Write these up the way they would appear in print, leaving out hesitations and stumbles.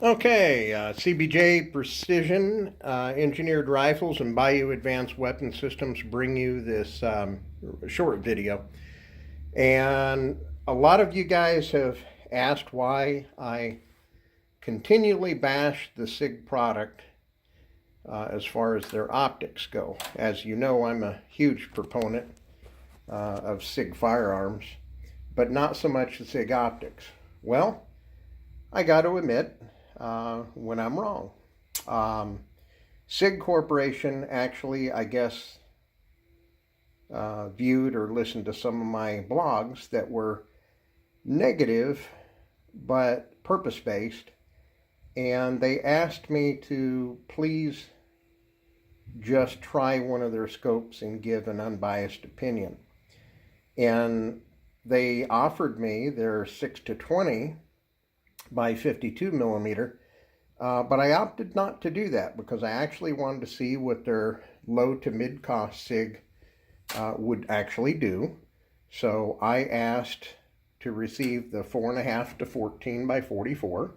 Okay, CBJ Precision Engineered Rifles and Bayou Advanced Weapon Systems bring you this short video. And a lot of you guys have asked why I continually bash the SIG product as far as their optics go. As you know, I'm a huge proponent of SIG firearms, but not so much the SIG optics. Well, I got to admit, when I'm wrong. SIG Corporation actually, I guess, viewed or listened to some of my blogs that were negative but purpose-based, and they asked me to please just try one of their scopes and give an unbiased opinion. And they offered me their 6-20 by 52 millimeter, but I opted not to do that because I actually wanted to see what their low to mid cost SIG would actually do. So I asked to receive the 4.5 to 14 by 44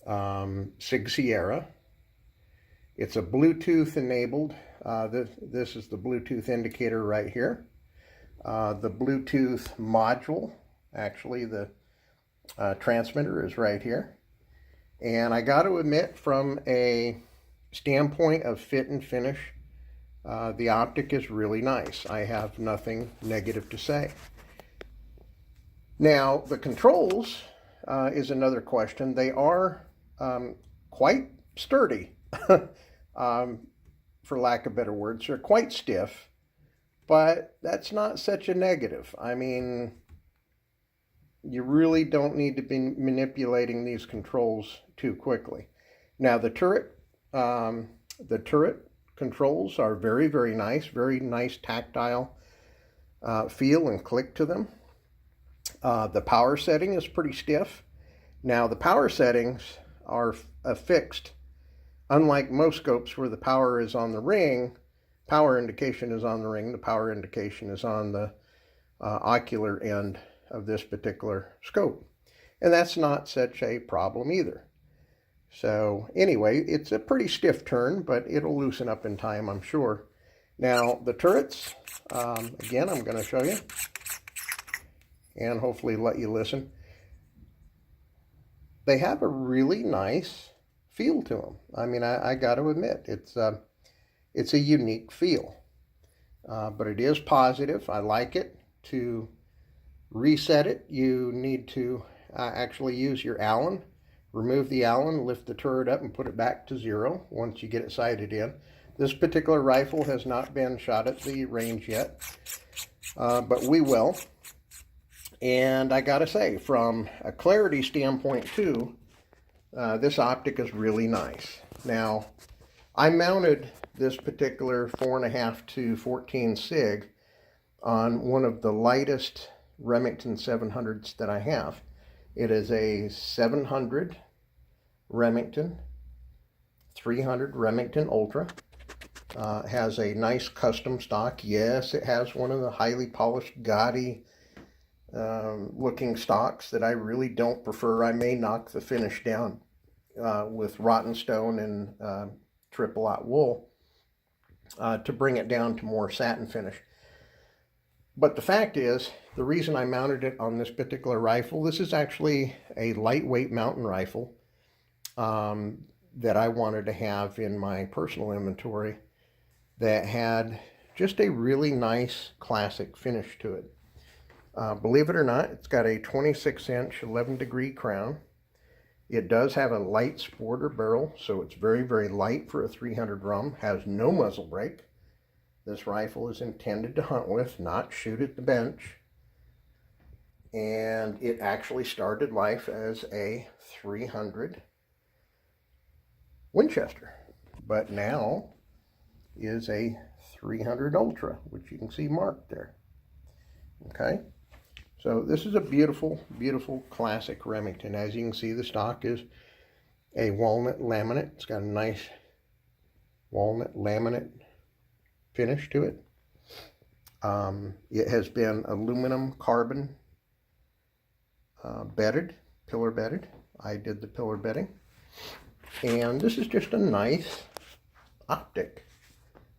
SigSauer. It's a Bluetooth enabled. This is the Bluetooth indicator right here. The Bluetooth module, actually the transmitter is right here. And I got to admit, from a standpoint of fit and finish, the optic is really nice. I have nothing negative to say. Now, the controls is another question. They are quite sturdy, for lack of better words. They're quite stiff, but that's not such a negative. I mean, you really don't need to be manipulating these controls too quickly. Now the turret controls are very, very nice tactile feel and click to them. The power setting is pretty stiff. Now the power settings are fixed. Unlike most scopes where the power is on the ring, power indication is on the ring, the power indication is on the ocular end of this particular scope. And that's not such a problem either. So anyway, it's a pretty stiff turn, but it'll loosen up in time, I'm sure. Now the turrets, again, I'm going to show you and hopefully let you listen. They have a really nice feel to them. I mean, I got to admit, it's a unique feel, but it is positive. I like it. To reset it, you need to actually use your Allen. Remove the Allen, lift the turret up, and put it back to 0 once you get it sighted in. This particular rifle has not been shot at the range yet, but we will. And I gotta say, from a clarity standpoint too, this optic is really nice. Now, I mounted this particular 4.5 to 14 SIG on one of the lightest Remington 700s that I have. It is a 700 Remington, 300 Remington Ultra. Has a nice custom stock. Yes, it has one of the highly polished, gaudy looking stocks that I really don't prefer. I may knock the finish down with rotten stone and triple aught wool to bring it down to more satin finish. But the fact is, the reason I mounted it on this particular rifle, this is actually a lightweight mountain rifle that I wanted to have in my personal inventory that had just a really nice classic finish to it. Believe it or not, it's got a 26-inch 11-degree crown. It does have a light sporter barrel, so it's very, very light for a 300 rum. Has no muzzle brake. This rifle is intended to hunt with, not shoot at the bench. And it actually started life as a 300 Winchester, but now is a 300 Ultra, which you can see marked there. Okay, so this is a beautiful, beautiful classic Remington. As you can see, the stock is a walnut laminate. It's got a nice walnut laminate finish to it. It has been aluminum carbon bedded, pillar bedded. I did the pillar bedding. And this is just a nice optic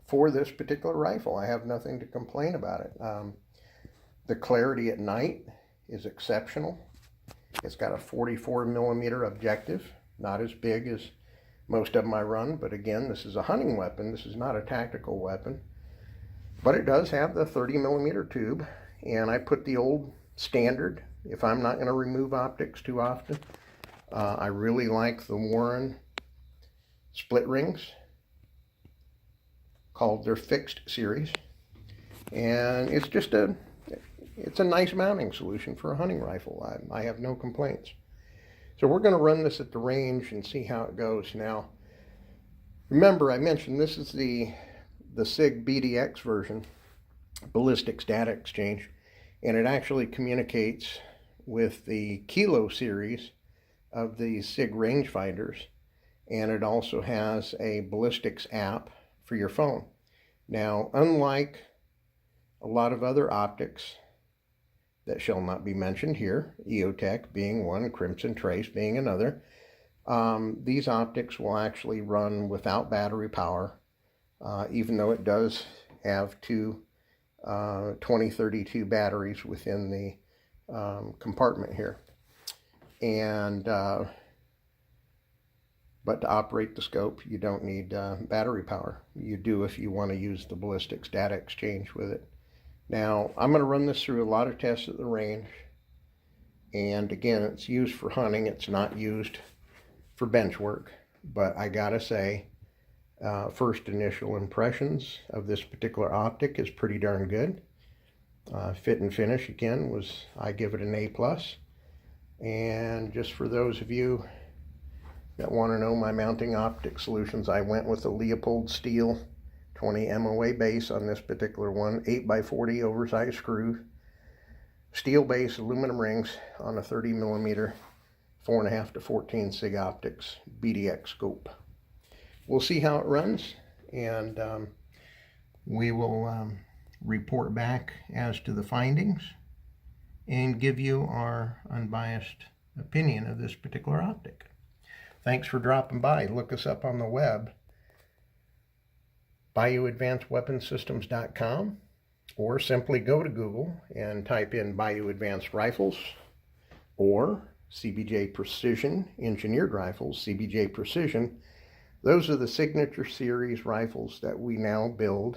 for this particular rifle. I have nothing to complain about it. The clarity at night is exceptional. It's got a 44 millimeter objective, not as big as most of them I run, but again, this is a hunting weapon. This is not a tactical weapon, but it does have the 30 millimeter tube, and I put the old standard if I'm not going to remove optics too often. I really like the Warren split rings, called their fixed series, and it's a nice mounting solution for a hunting rifle. I have no complaints. So we're going to run this at the range and see how it goes. Now, remember I mentioned this is the SIG BDX version, Ballistics Data Exchange, and it actually communicates with the Kilo series of the SIG rangefinders, and it also has a ballistics app for your phone. Now, unlike a lot of other optics that shall not be mentioned here, EOTech being one, Crimson Trace being another, these optics will actually run without battery power, even though it does have two 2032 batteries within the compartment here. And but to operate the scope, you don't need battery power. You do if you want to use the Ballistics Data Exchange with it. Now, I'm going to run this through a lot of tests at the range. And again, it's used for hunting. It's not used for bench work. But I gotta say, first initial impressions of this particular optic is pretty darn good. Fit and finish, again, I give it an A+. And just for those of you that want to know my mounting optic solutions, I went with a Leopold steel 20 MOA base on this particular one, 8x40 oversized screw, steel base, aluminum rings on a 30 millimeter 4.5 to 14 SIG Optics BDX scope. We'll see how it runs, and we will report back as to the findings and give you our unbiased opinion of this particular optic. Thanks for dropping by. Look us up on the web, BayouAdvancedWeaponSystems.com, or simply go to Google and type in Bayou Advanced Rifles or CBJ Precision Engineered Rifles, CBJ Precision. Those are the signature series rifles that we now build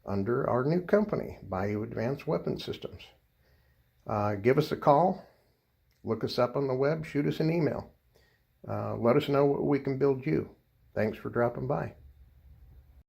under our new company, Bayou Advanced Weapon Systems. Give us a call, look us up on the web, shoot us an email. Let us know what we can build you. Thanks for dropping by.